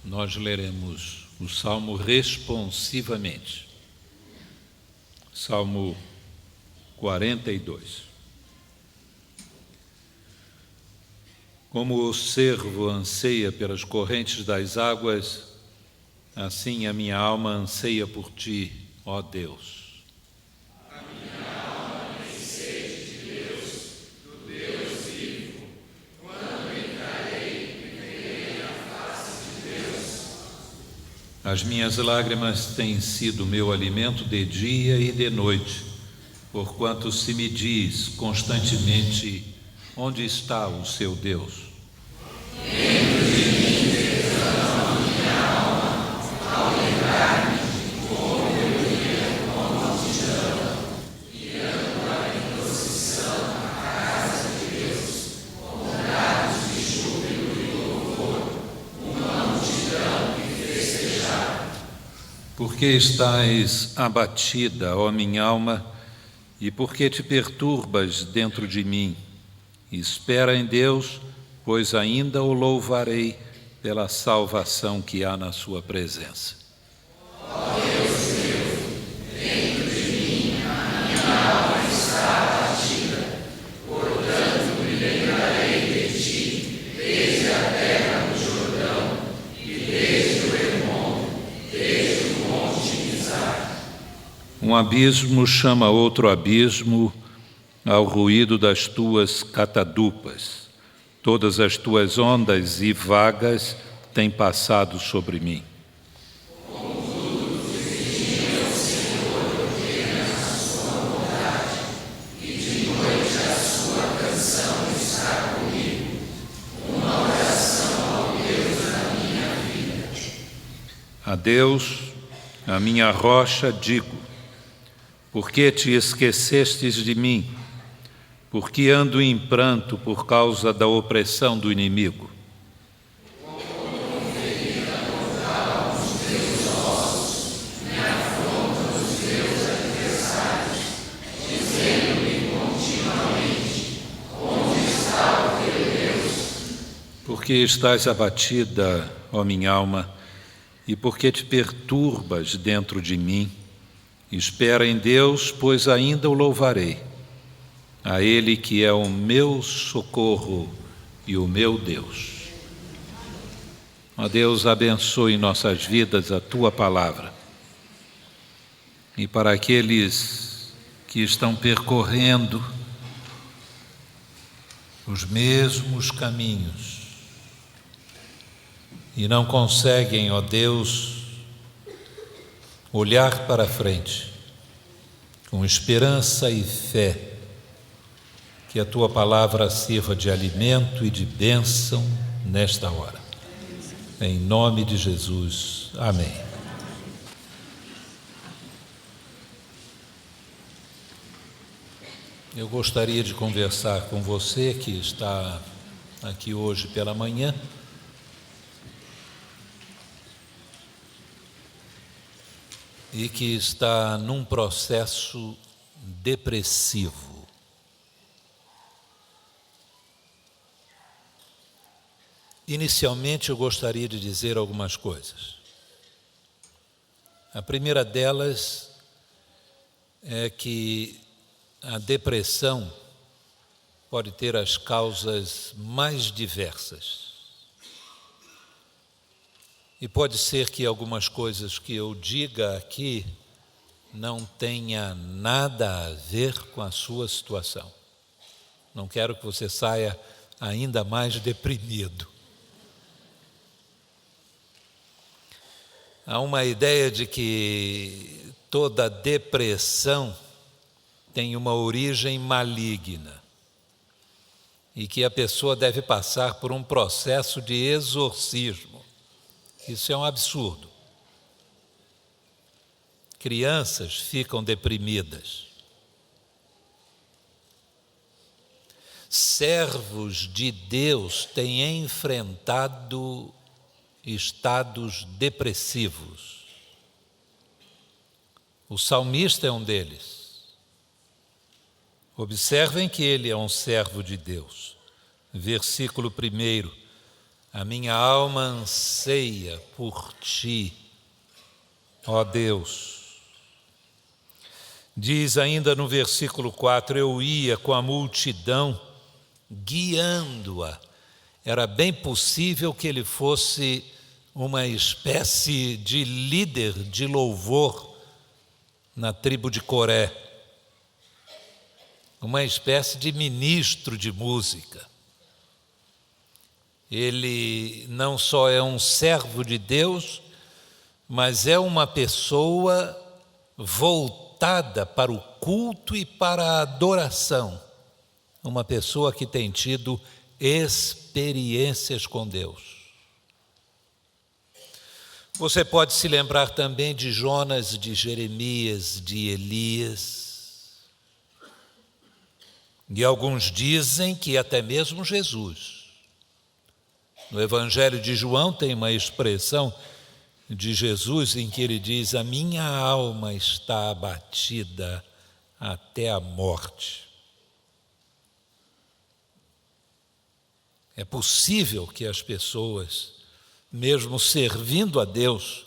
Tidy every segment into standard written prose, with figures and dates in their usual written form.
Nós leremos o Salmo responsivamente. Salmo 42. Como o cervo anseia pelas correntes das águas, assim a minha alma anseia por ti, ó Deus. A minha alma tem sede de Deus, do Deus vivo. Quando entrarei e verei a face de Deus? As minhas lágrimas têm sido meu alimento de dia e de noite, porquanto se me diz constantemente: onde está o seu Deus? Dentro de mim desama a minha alma, ao lembrar-me de como eu ia com a multidão, e ando em procissão à casa de Deus, com brados de júbilo e louvor, uma multidão que festejar. Por que estás abatida, ó minha alma, e por que te perturbas dentro de mim? Espera em Deus, pois ainda o louvarei pela salvação que há na sua presença. Ó Deus meu, dentro de mim a minha alma está abatida, portanto me lembrarei de ti, desde a terra do Jordão, e desde o Hermon, desde o monte Mizar. Um abismo chama outro abismo ao ruído das tuas catadupas. Todas as tuas ondas e vagas têm passado sobre mim. Contudo, de dia o Senhor ordena a sua bondade, e de noite a sua canção está comigo, uma oração ao Deus da minha vida. A Deus, a minha rocha, digo: por que te esquecestes de mim? Por que ando em pranto por causa da opressão do inimigo? Por que estás abatida, ó minha alma, e por que te perturbas dentro de mim? Espera em Deus, pois ainda o louvarei. A Ele que é o meu socorro e o meu Deus. Ó Deus, abençoe em nossas vidas a Tua palavra. E para aqueles que estão percorrendo os mesmos caminhos e não conseguem, ó Deus, olhar para frente com esperança e fé, que a Tua palavra sirva de alimento e de bênção nesta hora. Em nome de Jesus. Amém. Eu gostaria de conversar com você que está aqui hoje pela manhã e que está num processo depressivo. Inicialmente, eu gostaria de dizer algumas coisas. A primeira delas é que a depressão pode ter as causas mais diversas. E pode ser que algumas coisas que eu diga aqui não tenha nada a ver com a sua situação. Não quero que você saia ainda mais deprimido. Há uma ideia de que toda depressão tem uma origem maligna e que a pessoa deve passar por um processo de exorcismo. Isso é um absurdo. Crianças ficam deprimidas. Servos de Deus têm enfrentado estados depressivos. O salmista é um deles. Observem que ele é um servo de Deus. Versículo 1: A minha alma anseia por ti, ó Deus. Diz ainda no versículo 4, eu ia com a multidão guiando-a. Era bem possível que ele fosse uma espécie de líder de louvor na tribo de Coré, uma espécie de ministro de música. Ele não só é um servo de Deus, mas é uma pessoa voltada para o culto e para a adoração, uma pessoa que tem tido experiências com Deus. Você pode se lembrar também de Jonas, de Jeremias, de Elias. E alguns dizem que até mesmo Jesus. No Evangelho de João tem uma expressão de Jesus em que ele diz: a minha alma está abatida até a morte. É possível que as pessoas, mesmo servindo a Deus,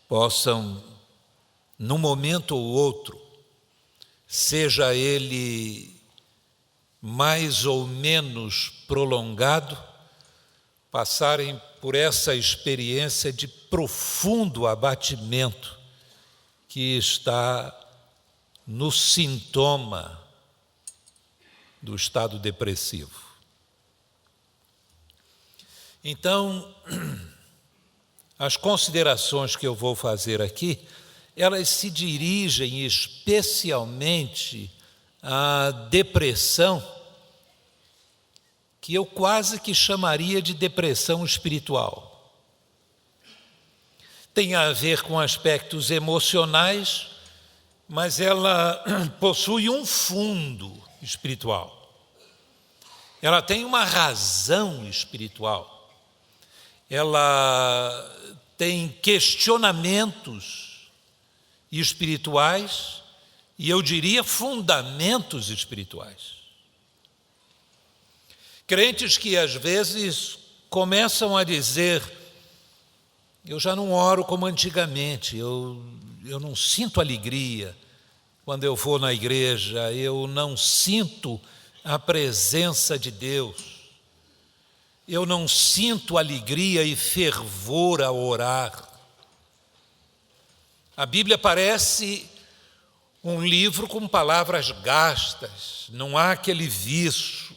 possam, num momento ou outro, seja ele mais ou menos prolongado, passarem por essa experiência de profundo abatimento que está no sintoma do estado depressivo. Então, as considerações que eu vou fazer aqui, elas se dirigem especialmente à depressão, que eu quase que chamaria de depressão espiritual. Tem a ver com aspectos emocionais, mas ela possui um fundo espiritual. Ela tem uma razão espiritual. Ela tem questionamentos espirituais e eu diria fundamentos espirituais. Crentes que às vezes começam a dizer: eu já não oro como antigamente, eu não sinto alegria quando eu vou na igreja, eu não sinto a presença de Deus. Eu não sinto alegria e fervor a orar. A Bíblia parece um livro com palavras gastas, não há aquele vício.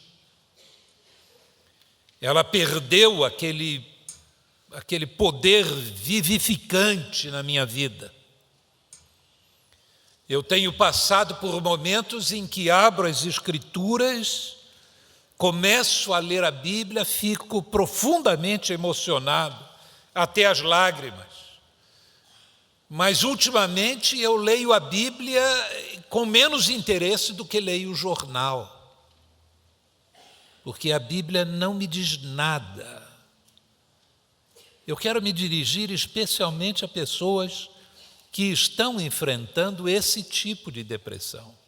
Ela perdeu aquele poder vivificante na minha vida. Eu tenho passado por momentos em que abro as Escrituras, começo a ler a Bíblia, fico profundamente emocionado, até as lágrimas. Mas, ultimamente, eu leio a Bíblia com menos interesse do que leio o jornal. Porque a Bíblia não me diz nada. Eu quero me dirigir especialmente a pessoas que estão enfrentando esse tipo de depressão.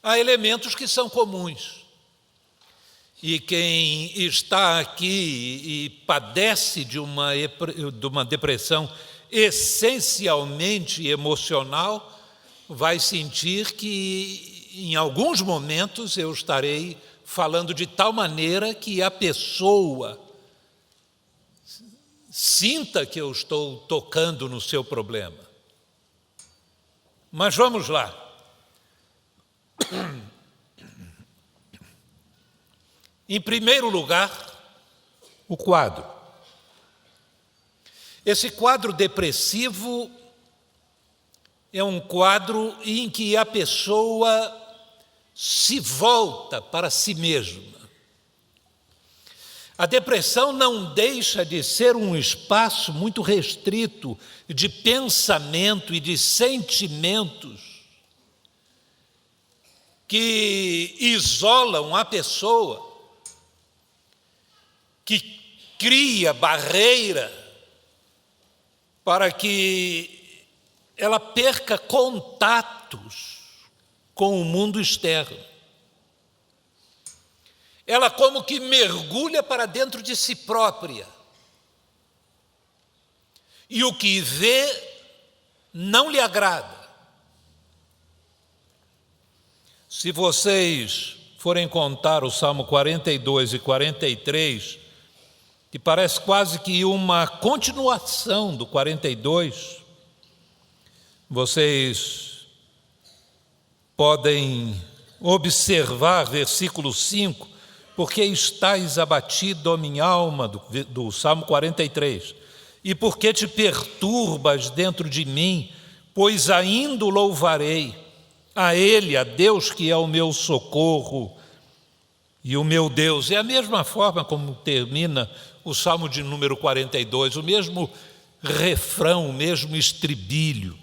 Há elementos que são comuns. E quem está aqui e padece de uma depressão essencialmente emocional, vai sentir que, em alguns momentos, eu estarei falando de tal maneira que a pessoa sinta que eu estou tocando no seu problema. Mas vamos lá. Em primeiro lugar, o quadro. Esse quadro depressivo é um quadro em que a pessoa se volta para si mesma. A depressão não deixa de ser um espaço muito restrito de pensamento e de sentimentos que isolam a pessoa, que cria barreira para que ela perca contatos com o mundo externo. ela como que mergulha para dentro de si própria. E o que vê não lhe agrada. Se vocês forem contar o Salmo 42 e 43, que parece quase que uma continuação do 42, vocês podem observar versículo 5, porque estais abatido, ó minha alma, do Salmo 43, e porque te perturbas dentro de mim, pois ainda o louvarei, a Ele, a Deus que é o meu socorro e o meu Deus. É a mesma forma como termina o Salmo de número 42, o mesmo refrão, o mesmo estribilho.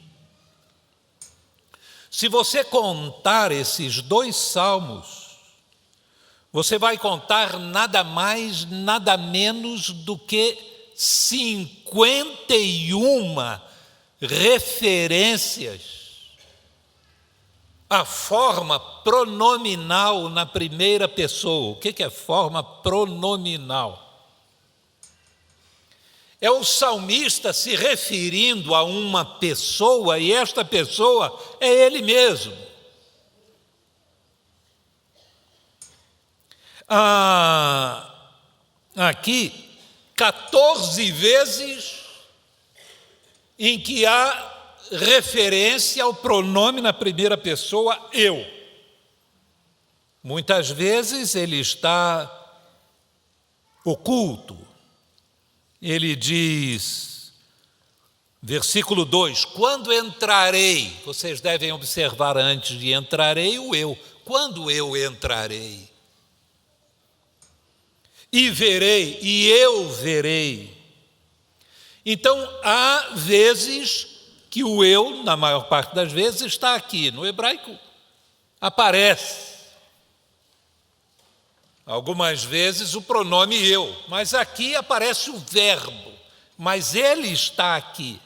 Se você contar esses dois salmos, você vai contar nada mais, nada menos do que 51 referências à forma pronominal na primeira pessoa. O que é forma pronominal? É o salmista se referindo a uma pessoa, e esta pessoa é ele mesmo. Aqui, 14 vezes em que há referência ao pronome na primeira pessoa, eu. Muitas vezes ele está oculto. Ele diz, versículo 2, quando entrarei, vocês devem observar antes de entrarei o eu, quando eu entrarei, e verei, e eu verei. Então, há vezes que o eu, na maior parte das vezes, está aqui. No hebraico, aparece. Algumas vezes o pronome eu, mas aqui aparece o verbo, mas ele está aqui.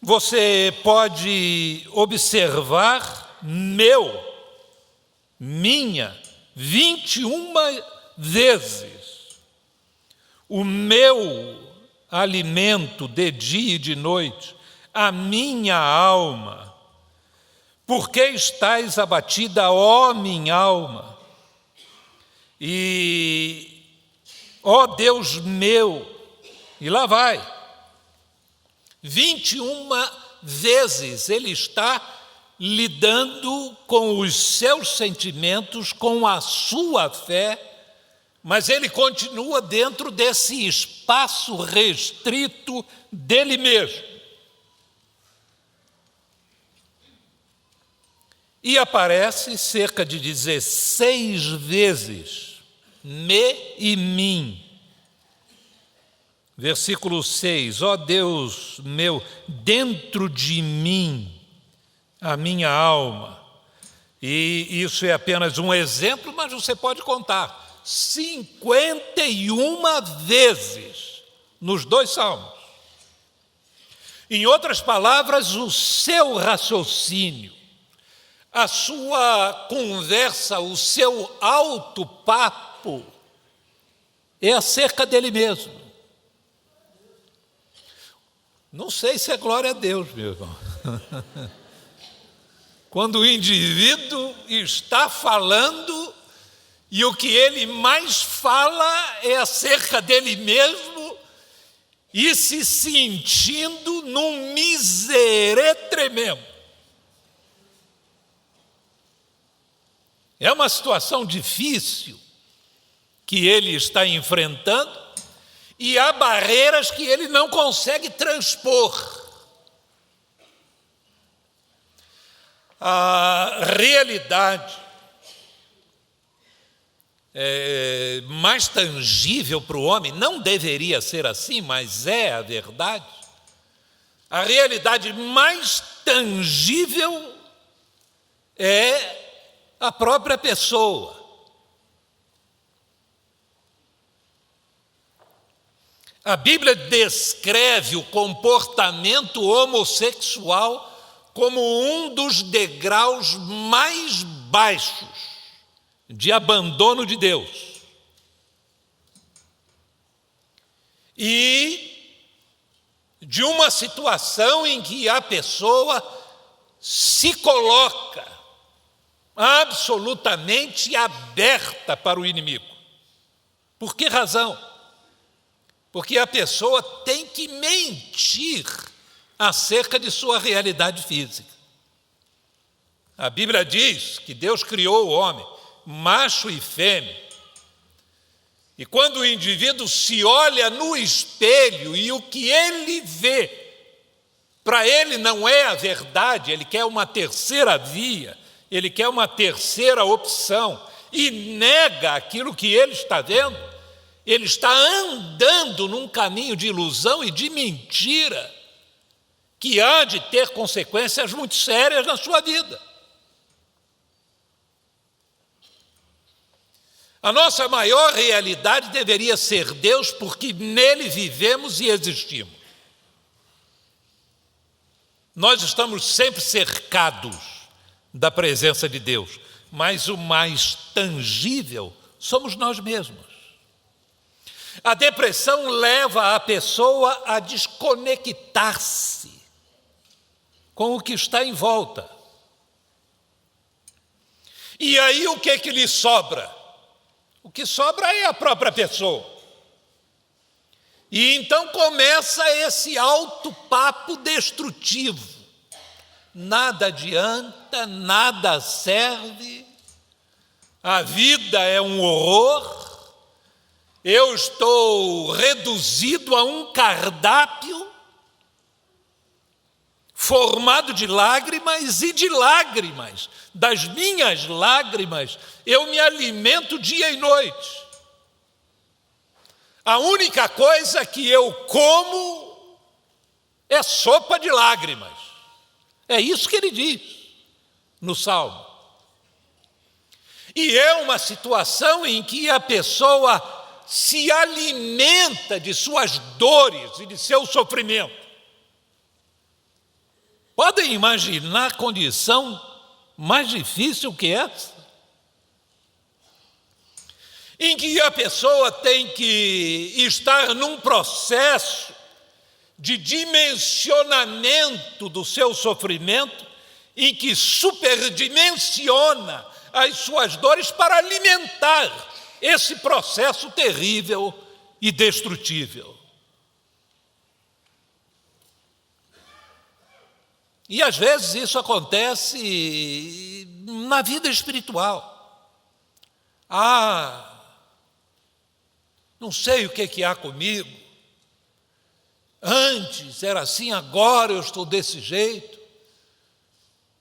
Você pode observar meu, minha, 21 vezes. O meu alimento de dia e de noite, a minha alma. Por que estais abatida, ó minha alma? E, ó Deus meu, e lá vai. 21 vezes ele está lidando com os seus sentimentos, com a sua fé, mas ele continua dentro desse espaço restrito dele mesmo. E aparece cerca de 16 vezes, me e mim. Versículo 6, ó Deus meu, dentro de mim, a minha alma. E isso é apenas um exemplo, mas você pode contar 51 vezes nos dois salmos. Em outras palavras, o seu raciocínio, a sua conversa, o seu alto papo é acerca dele mesmo. Não sei se é glória a Deus, meu irmão. Quando o indivíduo está falando e o que ele mais fala é acerca dele mesmo e se sentindo num miserê tremendo. É uma situação difícil que ele está enfrentando e há barreiras que ele não consegue transpor. A realidade mais tangível para o homem, não deveria ser assim, mas é a verdade. A realidade mais tangível é a própria pessoa. A Bíblia descreve o comportamento homossexual como um dos degraus mais baixos de abandono de Deus e de uma situação em que a pessoa se coloca absolutamente aberta para o inimigo. Por que razão? Porque a pessoa tem que mentir acerca de sua realidade física. A Bíblia diz que Deus criou o homem, macho e fêmea. E quando o indivíduo se olha no espelho e o que ele vê, para ele não é a verdade, ele quer uma terceira via, ele quer uma terceira opção e nega aquilo que ele está vendo, ele está andando num caminho de ilusão e de mentira que há de ter consequências muito sérias na sua vida. A nossa maior realidade deveria ser Deus, porque nele vivemos e existimos. Nós estamos sempre cercados da presença de Deus, mas o mais tangível somos nós mesmos. A depressão leva a pessoa a desconectar-se com o que está em volta. E aí o que lhe sobra? O que sobra é a própria pessoa. E então começa esse alto papo destrutivo. Nada adianta, nada serve, a vida é um horror, eu estou reduzido a um cardápio formado de lágrimas e de lágrimas. Das minhas lágrimas eu me alimento dia e noite. A única coisa que eu como é sopa de lágrimas. É isso que ele diz no Salmo. E é uma situação em que a pessoa se alimenta de suas dores e de seu sofrimento. Podem imaginar a condição mais difícil que essa? Em que a pessoa tem que estar num processo de dimensionamento do seu sofrimento, em que superdimensiona as suas dores para alimentar esse processo terrível e destrutível. E às vezes isso acontece na vida espiritual. Não sei o que há comigo. Antes era assim, agora eu estou desse jeito.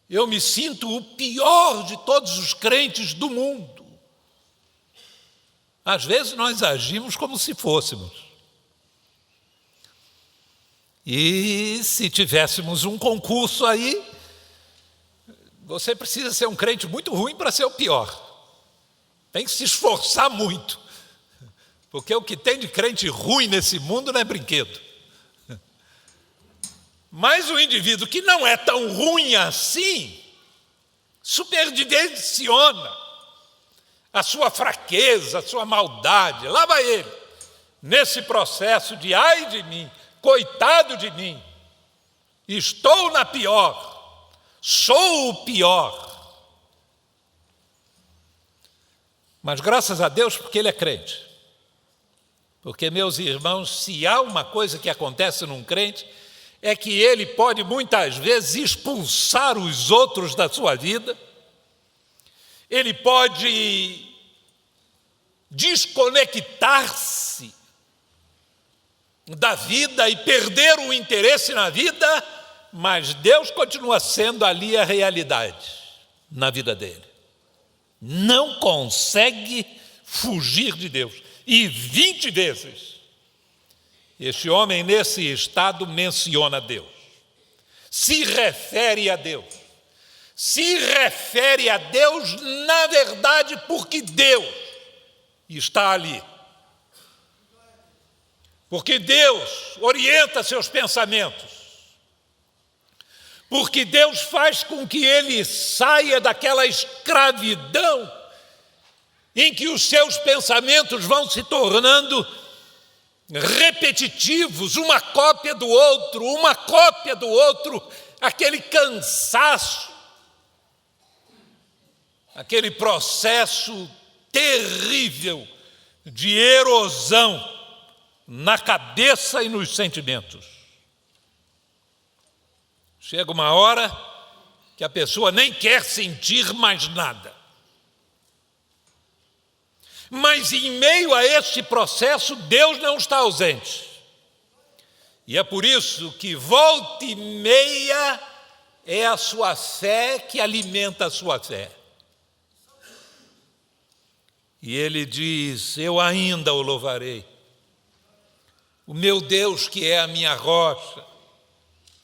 Eu me sinto o pior de todos os crentes do mundo. Às vezes nós agimos como se fôssemos. E se tivéssemos um concurso aí, você precisa ser um crente muito ruim para ser o pior. Tem que se esforçar muito. Porque o que tem de crente ruim nesse mundo não é brinquedo. Mas o indivíduo que não é tão ruim assim, superdimensiona a sua fraqueza, a sua maldade. Lá vai ele, nesse processo de ai de mim, coitado de mim, estou na pior, sou o pior. Mas graças a Deus, porque ele é crente. Porque, meus irmãos, se há uma coisa que acontece num crente, é que ele pode muitas vezes expulsar os outros da sua vida, ele pode desconectar-se da vida e perder o interesse na vida, mas Deus continua sendo ali a realidade na vida dele. Não consegue fugir de Deus. E 20 vezes este homem nesse estado menciona Deus, se refere a Deus. Se refere a Deus, na verdade, porque Deus está ali. Porque Deus orienta seus pensamentos. Porque Deus faz com que ele saia daquela escravidão em que os seus pensamentos vão se tornando repetitivos, uma cópia do outro, aquele cansaço, aquele processo terrível de erosão na cabeça e nos sentimentos. Chega uma hora que a pessoa nem quer sentir mais nada. Mas em meio a este processo, Deus não está ausente. E é por isso que volta e meia é a sua fé que alimenta a sua fé. E ele diz: eu ainda o louvarei. O meu Deus, que é a minha rocha,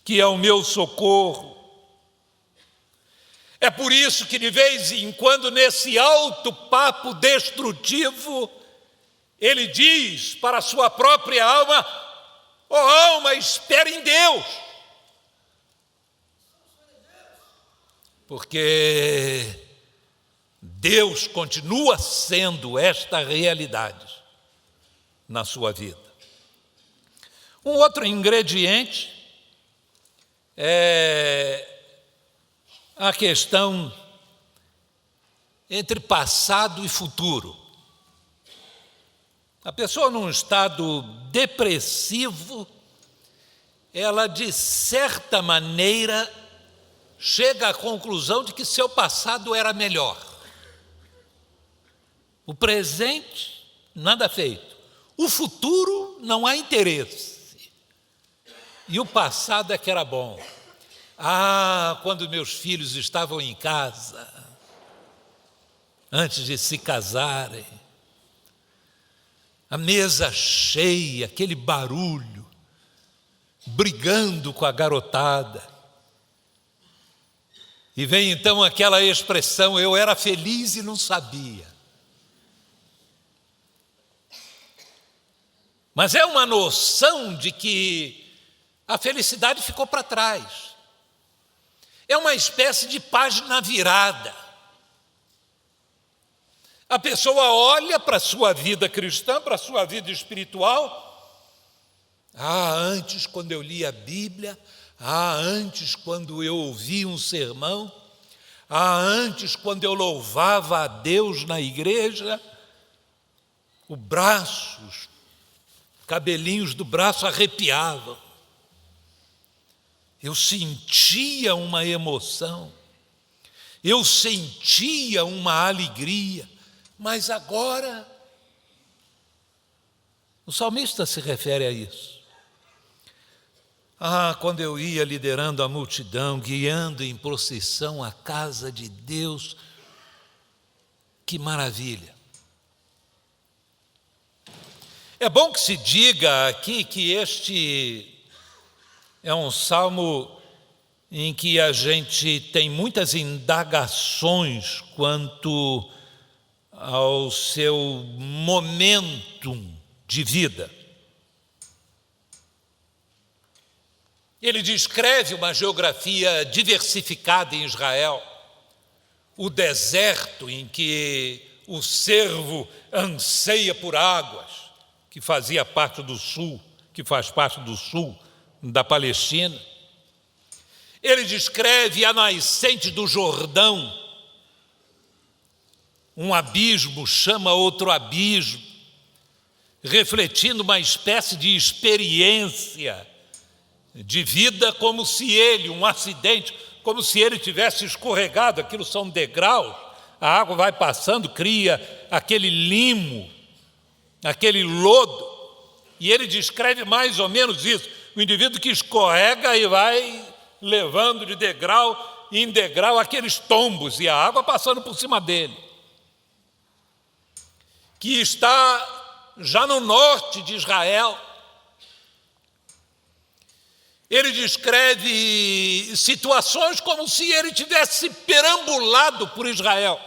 que é o meu socorro. É por isso que de vez em quando, nesse alto papo destrutivo, ele diz para a sua própria alma: ó alma, espere em Deus. Porque Deus continua sendo esta realidade na sua vida. Um outro ingrediente é a questão entre passado e futuro. A pessoa num estado depressivo, ela de certa maneira chega à conclusão de que seu passado era melhor. O presente, nada feito. O futuro, não há interesse. E o passado é que era bom. Quando meus filhos estavam em casa, antes de se casarem, a mesa cheia, aquele barulho, brigando com a garotada. E vem então aquela expressão: eu era feliz e não sabia. Mas é uma noção de que a felicidade ficou para trás. É uma espécie de página virada. A pessoa olha para a sua vida cristã, para a sua vida espiritual. Antes, quando eu li a Bíblia. Antes, quando eu ouvi um sermão. Antes, quando eu louvava a Deus na igreja. O braço, os cabelinhos do braço arrepiavam. Eu sentia uma emoção, eu sentia uma alegria, mas agora, o salmista se refere a isso. Quando eu ia liderando a multidão, guiando em procissão a casa de Deus, que maravilha. É bom que se diga aqui que este é um salmo em que a gente tem muitas indagações quanto ao seu momentum de vida. Ele descreve uma geografia diversificada em Israel, o deserto em que o servo anseia por águas, que fazia parte do sul, que faz parte do sul da Palestina. Ele descreve a nascente do Jordão. Um abismo chama outro abismo, refletindo uma espécie de experiência de vida, como se ele, um acidente, como se ele tivesse escorregado. Aquilo são degraus, a água vai passando, cria aquele limo, aquele lodo, e ele descreve mais ou menos isso. O indivíduo que escorrega e vai levando de degrau em degrau aqueles tombos e a água passando por cima dele. Que está já no norte de Israel. Ele descreve situações como se ele tivesse perambulado por Israel,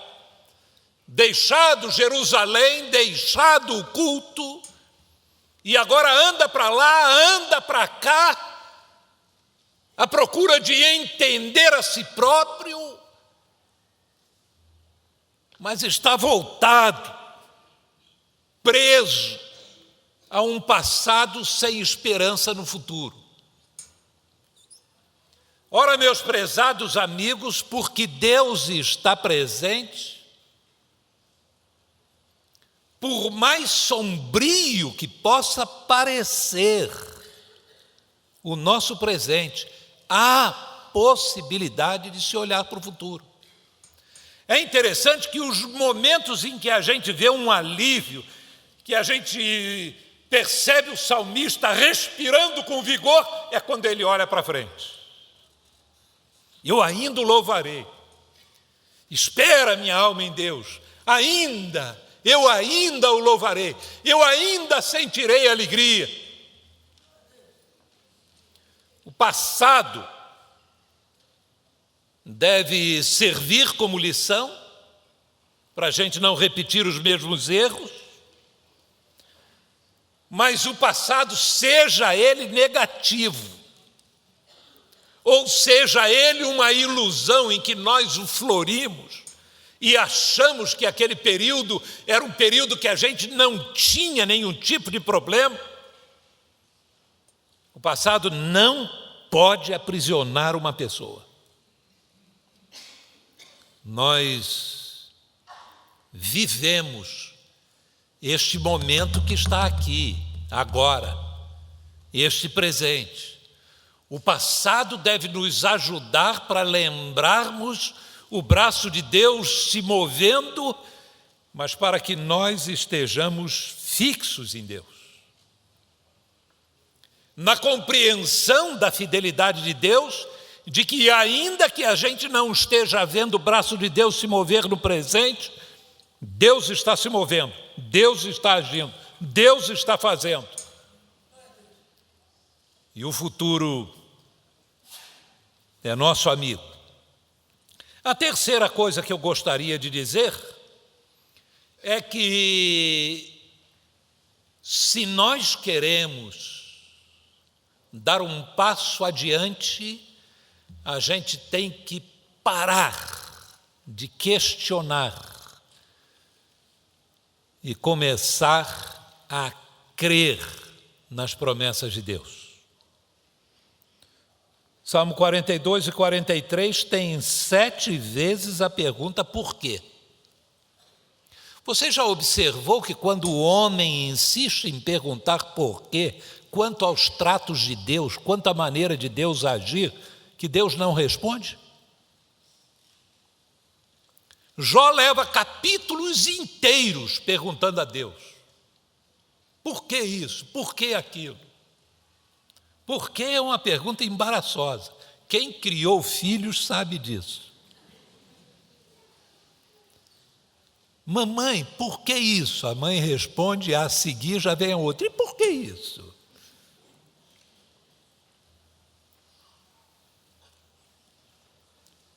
deixado Jerusalém, deixado o culto, e agora anda para lá, anda para cá, à procura de entender a si próprio. mas está voltado, preso a um passado sem esperança no futuro. Ora, meus prezados amigos, porque Deus está presente, por mais sombrio que possa parecer o nosso presente, há possibilidade de se olhar para o futuro. É interessante que os momentos em que a gente vê um alívio, que a gente percebe o salmista respirando com vigor, é quando ele olha para frente. Eu ainda o louvarei. Espera minha alma em Deus. Eu ainda o louvarei. Eu ainda sentirei alegria. O passado deve servir como lição para a gente não repetir os mesmos erros, mas o passado, seja ele negativo, ou seja ele uma ilusão em que nós o florimos e achamos que aquele período era um período que a gente não tinha nenhum tipo de problema, o passado não pode aprisionar uma pessoa. Nós vivemos este momento que está aqui, agora, este presente. O passado deve nos ajudar para lembrarmos o braço de Deus se movendo, mas para que nós estejamos fixos em Deus. Na compreensão da fidelidade de Deus, de que ainda que a gente não esteja vendo o braço de Deus se mover no presente, Deus está se movendo, Deus está agindo, Deus está fazendo. E o futuro é nosso amigo. A terceira coisa que eu gostaria de dizer é que se nós queremos dar um passo adiante, a gente tem que parar de questionar e começar a crer nas promessas de Deus. Salmo 42 e 43 tem 7 vezes a pergunta por quê. Você já observou que quando o homem insiste em perguntar por quê, quanto aos tratos de Deus, quanto à maneira de Deus agir, que Deus não responde? Jó leva capítulos inteiros perguntando a Deus: por que isso? Por que aquilo? Por que é uma pergunta embaraçosa. Quem criou filhos sabe disso. Mamãe, por que isso? A mãe responde, a seguir já vem a outra. E por que isso?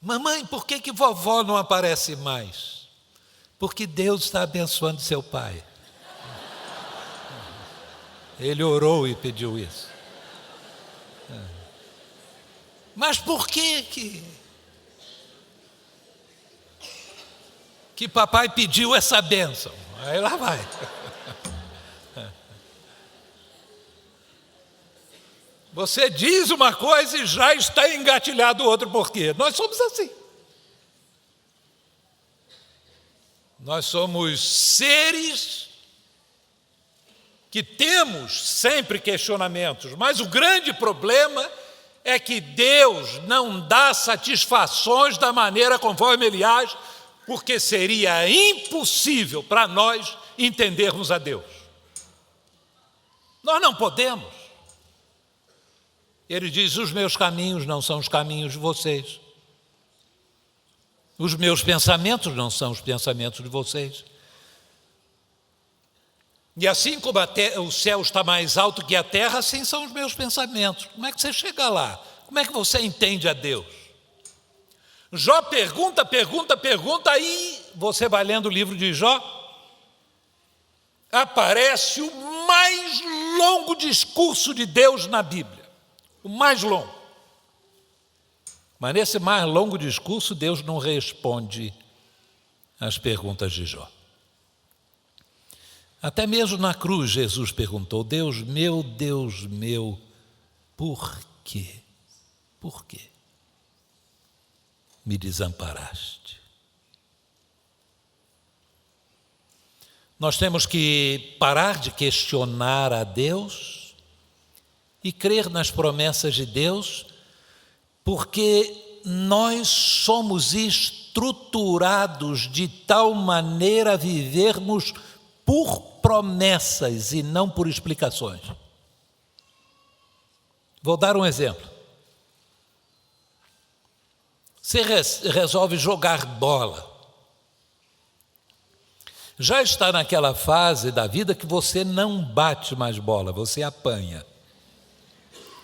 Mamãe, por que vovó não aparece mais? Porque Deus está abençoando seu pai. Ele orou e pediu isso. Mas por que papai pediu essa bênção? Aí lá vai. Você diz uma coisa e já está engatilhado o outro porquê. Nós somos assim. Nós somos seres que temos sempre questionamentos, mas o grande problema é que Deus não dá satisfações da maneira conforme Ele age, porque seria impossível para nós entendermos a Deus. Nós não podemos. Ele diz, os meus caminhos não são os caminhos de vocês. Os meus pensamentos não são os pensamentos de vocês. E assim como o céu está mais alto que a terra, assim são os meus pensamentos. Como é que você chega lá? Como é que você entende a Deus? Jó pergunta, aí você vai lendo o livro de Jó, aparece o mais longo discurso de Deus na Bíblia. O mais longo. Mas nesse mais longo discurso, Deus não responde as perguntas de Jó. Até mesmo na cruz, Jesus perguntou: Deus meu, por quê? Por quê me desamparaste? Nós temos que parar de questionar a Deus e crer nas promessas de Deus, porque nós somos estruturados de tal maneira a vivermos por promessas e não por explicações. Vou dar um exemplo. Você resolve jogar bola. Já está naquela fase da vida que você não bate mais bola, você apanha.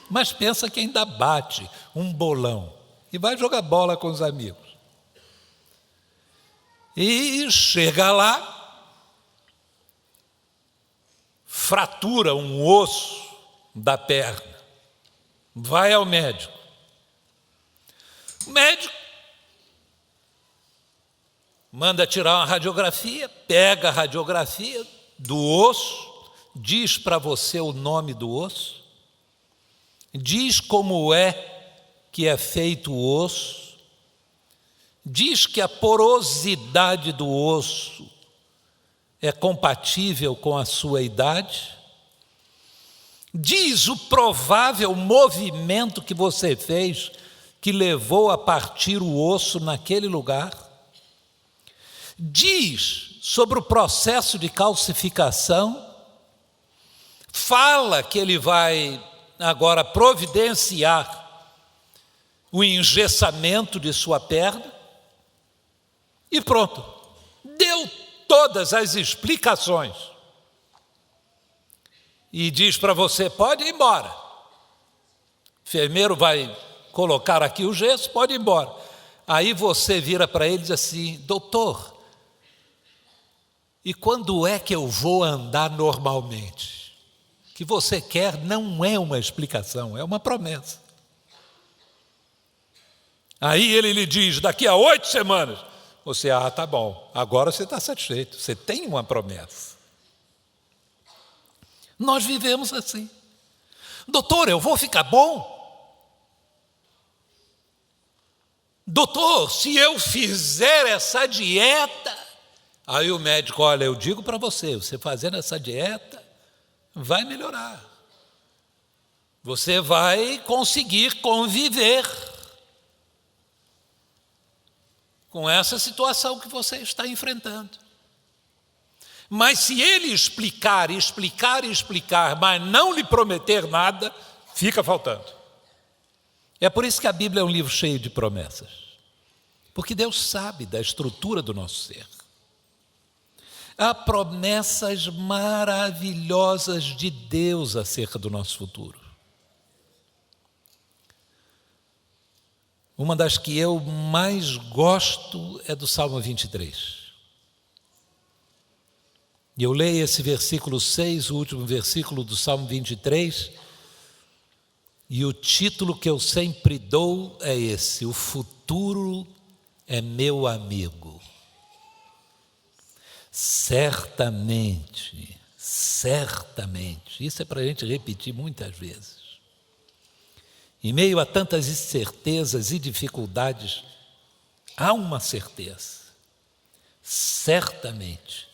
Mas pensa que ainda bate um bolão e vai jogar bola com os amigos. E chega lá, fratura um osso da perna, vai ao médico. O médico manda tirar uma radiografia, pega a radiografia do osso, diz para você o nome do osso, diz como é que é feito o osso, diz que a porosidade do osso é compatível com a sua idade, diz o provável movimento que você fez que levou a partir o osso naquele lugar, diz sobre o processo de calcificação, fala que ele vai agora providenciar o engessamento de sua perna e pronto, deu todas as explicações e diz para você: pode ir embora. O enfermeiro vai colocar aqui o gesso, pode ir embora. Aí você vira para ele e diz assim: doutor, e quando é que eu vou andar normalmente? O que você quer não é uma explicação, é uma promessa. Aí ele lhe diz: daqui a 8 semanas. Você: tá bom, agora você está satisfeito, você tem uma promessa. Nós vivemos assim. Doutor, eu vou ficar bom? Doutor, se eu fizer essa dieta... Aí o médico: olha, eu digo para você fazendo essa dieta, vai melhorar. Você vai conseguir conviver com essa situação que você está enfrentando. Mas se ele explicar, mas não lhe prometer nada, fica faltando. É por isso que a Bíblia é um livro cheio de promessas. Porque Deus sabe da estrutura do nosso ser. Há promessas maravilhosas de Deus acerca do nosso futuro. Uma das que eu mais gosto é do Salmo 23. E eu leio esse versículo 6, o último versículo do Salmo 23, e o título que eu sempre dou é esse: o futuro é meu amigo. Certamente, isso é para a gente repetir muitas vezes. Em meio a tantas incertezas e dificuldades, há uma certeza: certamente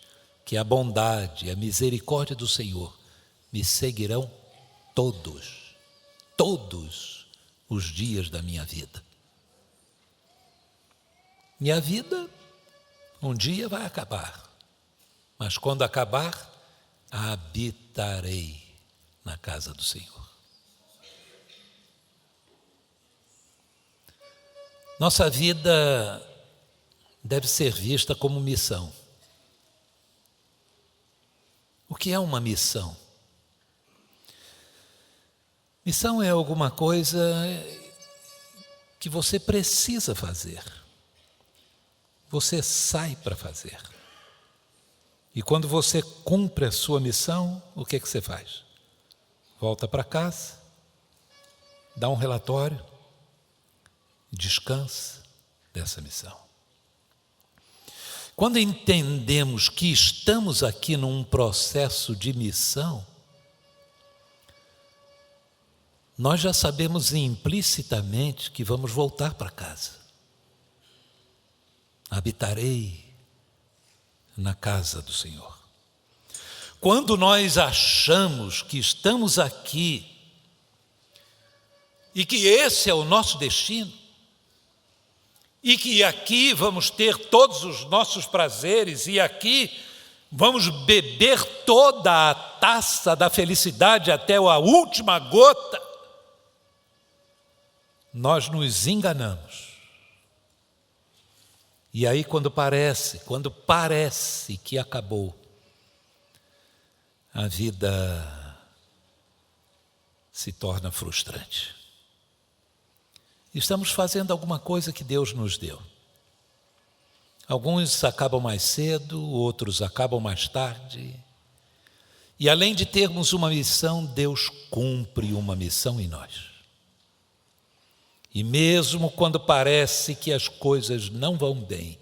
que a bondade e a misericórdia do Senhor me seguirão todos os dias da minha vida. Minha vida um dia vai acabar. Mas quando acabar, habitarei na casa do Senhor. Nossa vida deve ser vista como missão. O que é uma missão? Missão é alguma coisa que você precisa fazer. Você sai para fazer. E quando você cumpre a sua missão, o que você faz? Volta para casa, dá um relatório, descansa dessa missão. Quando entendemos que estamos aqui num processo de missão, nós já sabemos implicitamente que vamos voltar para casa. Habitarei na casa do Senhor. Quando nós achamos que estamos aqui e que esse é o nosso destino, e que aqui vamos ter todos os nossos prazeres, e aqui vamos beber toda a taça da felicidade até a última gota, nós nos enganamos. E aí quando parece que acabou, a vida se torna frustrante. Estamos fazendo alguma coisa que Deus nos deu. Alguns acabam mais cedo, outros acabam mais tarde. E além de termos uma missão, Deus cumpre uma missão em nós. E mesmo quando parece que as coisas não vão bem,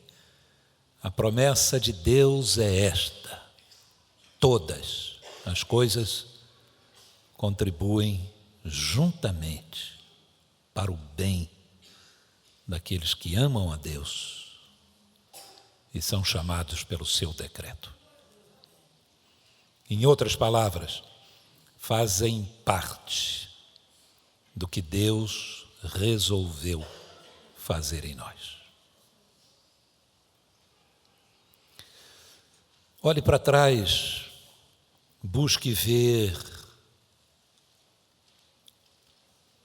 a promessa de Deus é esta: todas as coisas contribuem juntamente para o bem daqueles que amam a Deus e são chamados pelo seu decreto. Em outras palavras, fazem parte do que Deus resolveu fazer em nós. Olhe para trás, busque ver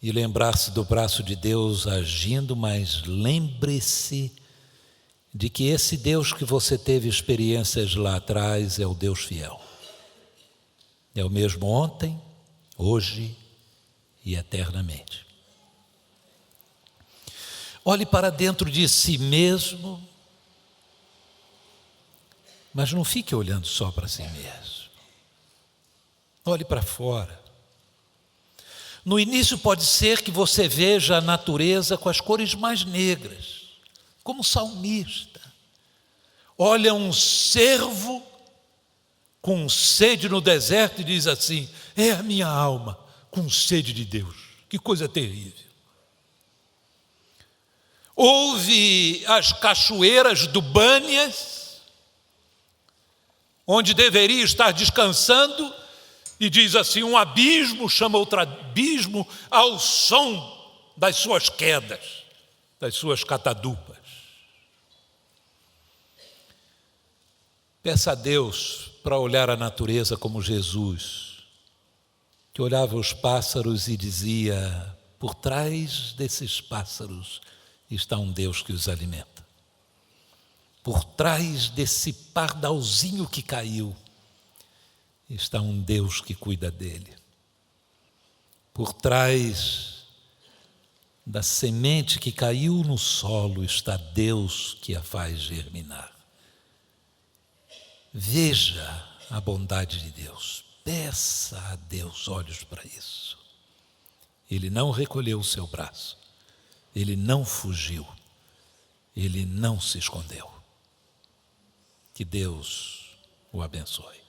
e lembrar-se do braço de Deus agindo, mas lembre-se de que esse Deus que você teve experiências lá atrás é o Deus fiel. É o mesmo ontem, hoje e eternamente. Olhe para dentro de si mesmo, mas não fique olhando só para si mesmo. Olhe para fora. No início pode ser que você veja a natureza com as cores mais negras, como salmista. Olha um cervo com sede no deserto e diz assim: é a minha alma com sede de Deus. Que coisa terrível. Ouve as cachoeiras do Bânias, onde deveria estar descansando, e diz assim: um abismo chama outro abismo ao som das suas quedas, das suas catadupas. Peça a Deus para olhar a natureza como Jesus, que olhava os pássaros e dizia: por trás desses pássaros está um Deus que os alimenta. Por trás desse pardalzinho que caiu está um Deus que cuida dele. Por trás da semente que caiu no solo está Deus que a faz germinar. Veja a bondade de Deus. Peça a Deus olhos para isso. Ele não recolheu o seu braço. Ele não fugiu. Ele não se escondeu. Que Deus o abençoe.